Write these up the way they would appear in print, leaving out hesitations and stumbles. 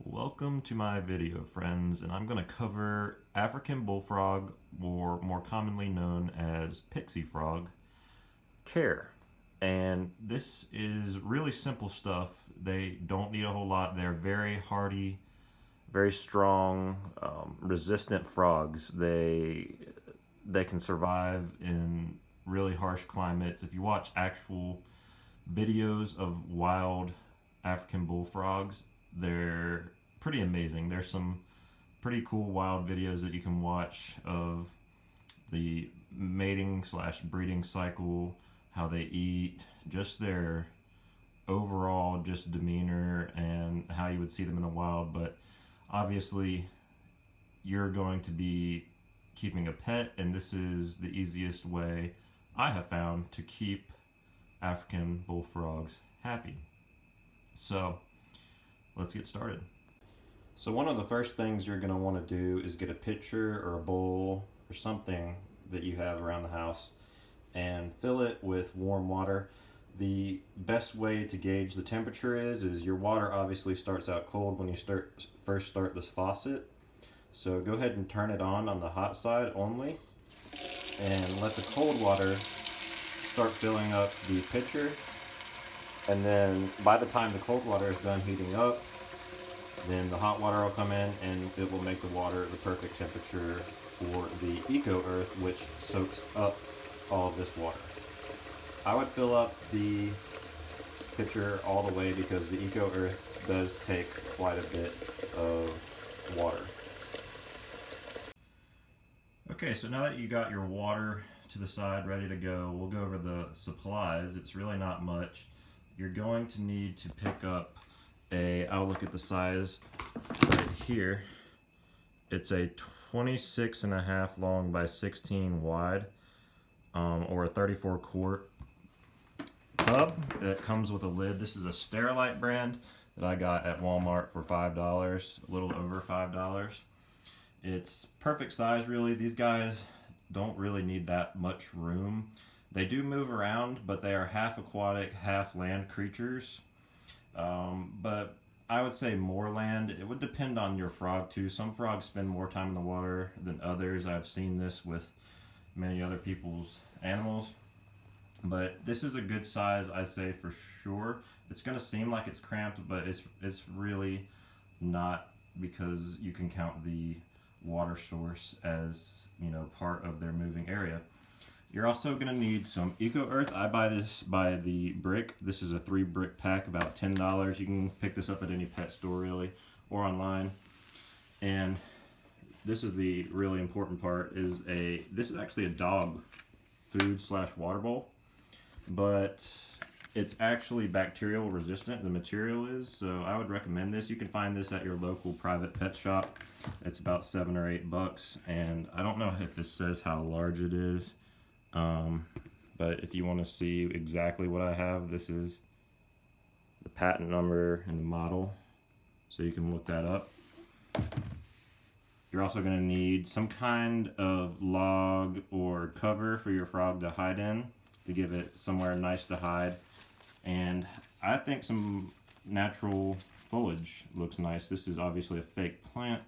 Welcome to my video, friends, and I'm going to cover African bullfrog, or more commonly known as Pixie frog, care. And this is really simple stuff. They don't need a whole lot. They're very hardy, very strong, resistant frogs. They can survive in really harsh climates. If you watch actual videos of wild African bullfrogs, they're pretty amazing. There's some pretty cool wild videos that you can watch of the mating slash breeding cycle, how they eat, just their overall just demeanor and how you would see them in the wild. But obviously you're going to be keeping a pet, and this is the easiest way I have found to keep African bullfrogs happy. So let's get started. So one of the first things you're going to want to do is get a pitcher or a bowl or something that you have around the house and fill it with warm water. The best way to gauge the temperature is your water obviously starts out cold when you first start this faucet. So go ahead and turn it on the hot side only and let the cold water start filling up the pitcher. And then by the time the cold water is done heating up, then the hot water will come in and it will make the water the perfect temperature for the Eco-Earth, which soaks up all of this water. I would fill up the pitcher all the way because the Eco-Earth does take quite a bit of water. Okay, so now that you got your water to the side ready to go, we'll go over the supplies. It's really not much. You're going to need to pick up I'll look at the size right here. It's a 26.5 long by 16 wide, or a 34 quart tub that comes with a lid. This is a Sterilite brand that I got at Walmart for $5, a little over $5. It's perfect size, really. These guys don't really need that much room. They do move around, but they are half aquatic, half land creatures. But I would say more land. It would depend on your frog too. Some frogs spend more time in the water than others. I've seen this with many other people's animals. But this is a good size, I say, for sure. It's going to seem like it's cramped, but it's really not, because you can count the water source as, part of their moving area. You're also going to need some Eco-Earth. I buy this by the brick. This is a 3-brick pack, about $10. You can pick this up at any pet store, really, or online. And this is the really important part, this is actually a dog food slash water bowl, but it's actually bacterial resistant, the material is, so I would recommend this. You can find this at your local private pet shop. It's about $7 or $8, and I don't know if this says how large it is. But if you want to see exactly what I have, this is the patent number and the model, so you can look that up. You're also going to need some kind of log or cover for your frog to hide in, to give it somewhere nice to hide. And I think some natural foliage looks nice. This is obviously a fake plant,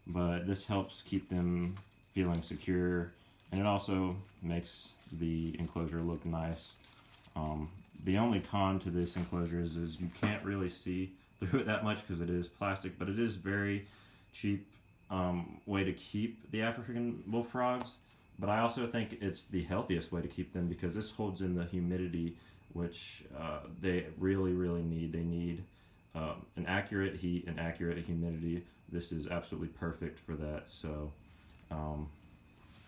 but this helps keep them feeling secure. And it also makes the enclosure look nice. The only con to this enclosure is you can't really see through it that much because it is plastic, but it is very cheap way to keep the African bullfrogs. But I also think it's the healthiest way to keep them because this holds in the humidity, which they really, really need. They need an accurate heat and accurate humidity. This is absolutely perfect for that. So,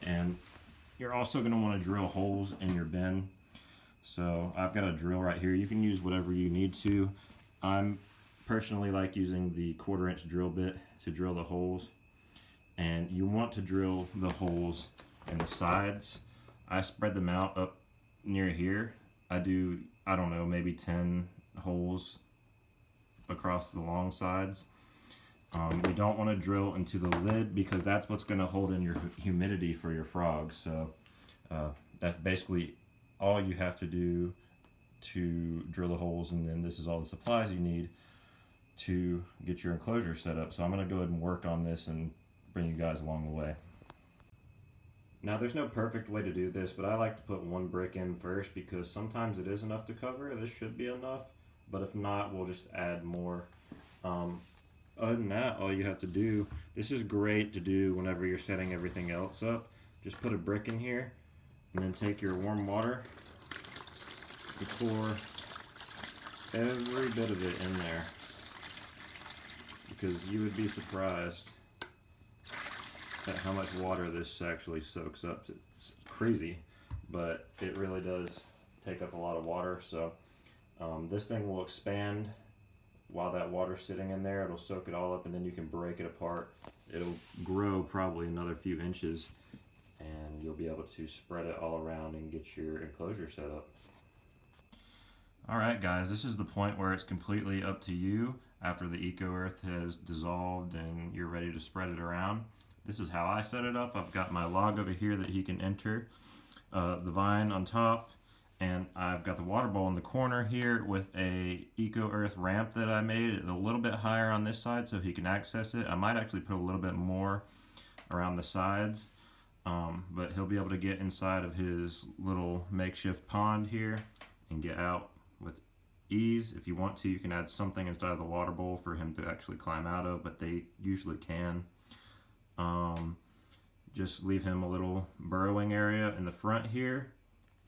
and you're also going to want to drill holes in your bin. So I've got a drill right here. You can use whatever you need to. I'm personally like using the 1/4-inch drill bit to drill the holes. And you want to drill the holes in the sides. I spread them out up near here. I do, I don't know, maybe 10 holes across the long sides. You don't want to drill into the lid because that's what's going to hold in your humidity for your frogs. So that's basically all you have to do to drill the holes, and then this is all the supplies you need. to get your enclosure set up. So I'm going to go ahead and work on this and bring you guys along the way. Now there's no perfect way to do this, but I like to put one brick in first because sometimes it is enough to cover. This should be enough, but if not, we'll just add more. Other than that, all you have to do, this is great to do whenever you're setting everything else up. Just put a brick in here and then take your warm water and pour every bit of it in there, because you would be surprised at how much water this actually soaks up. It's crazy, but it really does take up a lot of water. So this thing will expand while that water's sitting in there. It'll soak it all up, and then you can break it apart. It'll grow probably another few inches, and you'll be able to spread it all around and get your enclosure set up. Alright guys, this is the point where it's completely up to you after the Eco Earth has dissolved and you're ready to spread it around. This is how I set it up. I've got my log over here that he can enter, the vine on top, and I've got the water bowl in the corner here with a Eco Earth ramp that I made a little bit higher on this side so he can access it. I might actually put a little bit more around the sides, but he'll be able to get inside of his little makeshift pond here and get out with ease. If you want to, you can add something inside of the water bowl for him to actually climb out of, but they usually can. Just leave him a little burrowing area in the front here,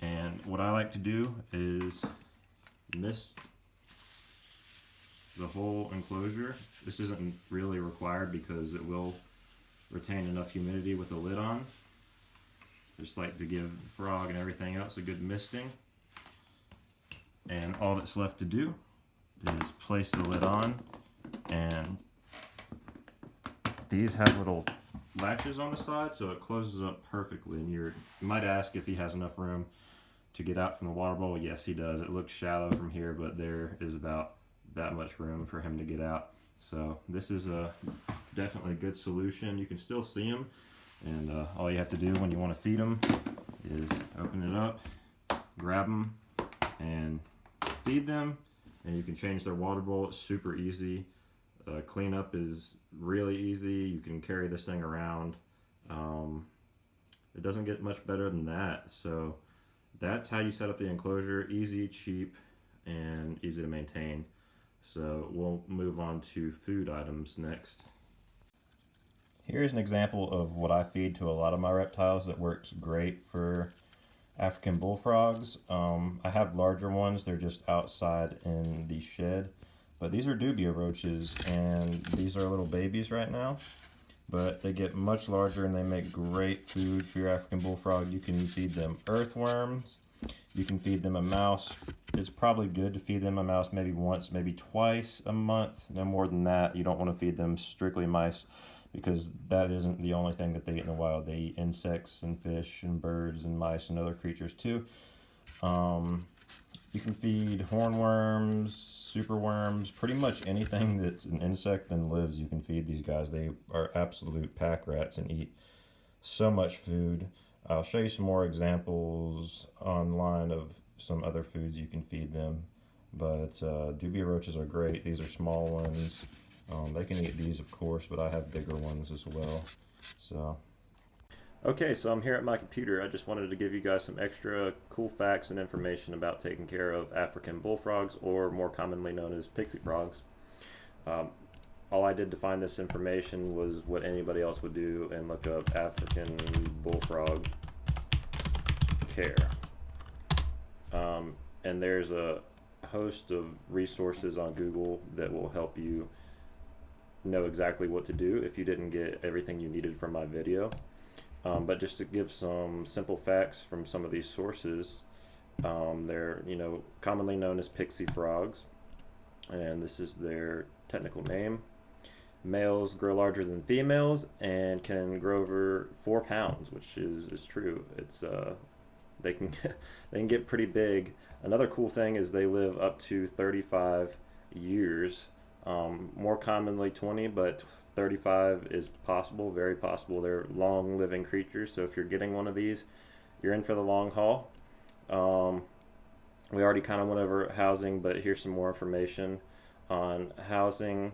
and what I like to do is mist the whole enclosure. This isn't really required because it will retain enough humidity with the lid on. Just like to give the frog and everything else a good misting. And all that's left to do is place the lid on, and these have little latches on the side so it closes up perfectly. And you might ask if he has enough room to get out from the water bowl. Yes, he does. It looks shallow from here, but there is about that much room for him to get out. So this is definitely a good solution. You can still see him, and all you have to do when you want to feed him is open it up, grab them, and feed them. And you can change their water bowl. It's super easy. Cleanup is really easy. You can carry this thing around. It doesn't get much better than that. So that's how you set up the enclosure. Easy, cheap, and easy to maintain. So we'll move on to food items next. Here's an example of what I feed to a lot of my reptiles that works great for African bullfrogs. I have larger ones. They're just outside in the shed. But these are dubia roaches, and these are little babies right now. But they get much larger and they make great food for your African bullfrog. You can feed them earthworms. You can feed them a mouse. It's probably good to feed them a mouse maybe once, maybe twice a month. No more than that. You don't want to feed them strictly mice, because that isn't the only thing that they eat in the wild. They eat insects and fish and birds and mice and other creatures too. You can feed hornworms, superworms, pretty much anything that's an insect and lives, you can feed these guys. They are absolute pack rats and eat so much food. I'll show you some more examples online of some other foods you can feed them. But dubia roaches are great. These are small ones. They can eat these, of course, but I have bigger ones as well. Okay, so I'm here at my computer. I just wanted to give you guys some extra cool facts and information about taking care of African bullfrogs, or more commonly known as pixie frogs. All I did to find this information was what anybody else would do and look up African bullfrog care. And there's a host of resources on Google that will help you know exactly what to do if you didn't get everything you needed from my video. But just to give some simple facts from some of these sources, they're commonly known as pixie frogs, and this is their technical name. Males grow larger than females and can grow over 4 pounds, which is true. It's they can get pretty big. Another cool thing is they live up to 35 years. More commonly 20, but 35 is possible, very possible. They're long living creatures, so if you're getting one of these, you're in for the long haul. We already kind of went over housing, but here's some more information. on housing.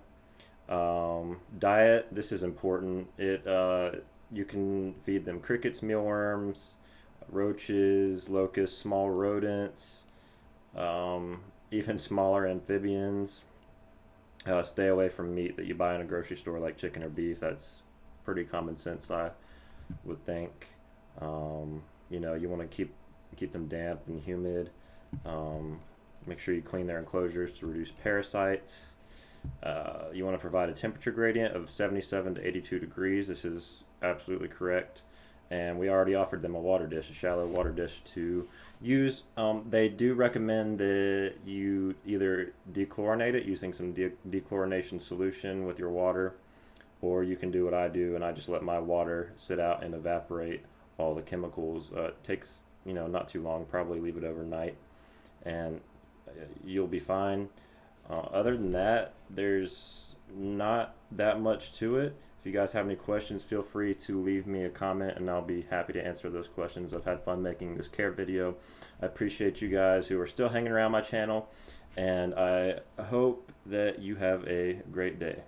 Diet, this is important. You can feed them crickets, mealworms, roaches, locusts, small rodents, even smaller amphibians. Stay away from meat that you buy in a grocery store like chicken or beef. That's pretty common sense, I would think. You want to keep them damp and humid. Make sure you clean their enclosures to reduce parasites. You want to provide a temperature gradient of 77 to 82 degrees. This is absolutely correct. And we already offered them a water dish, a shallow water dish to use. They do recommend that you either dechlorinate it using some dechlorination solution with your water, or you can do what I do and I just let my water sit out and evaporate all the chemicals. It takes not too long, probably leave it overnight, and you'll be fine. Other than that, there's not that much to it. If you guys have any questions, feel free to leave me a comment and I'll be happy to answer those questions. I've had fun making this care video. I appreciate you guys who are still hanging around my channel, and I hope that you have a great day.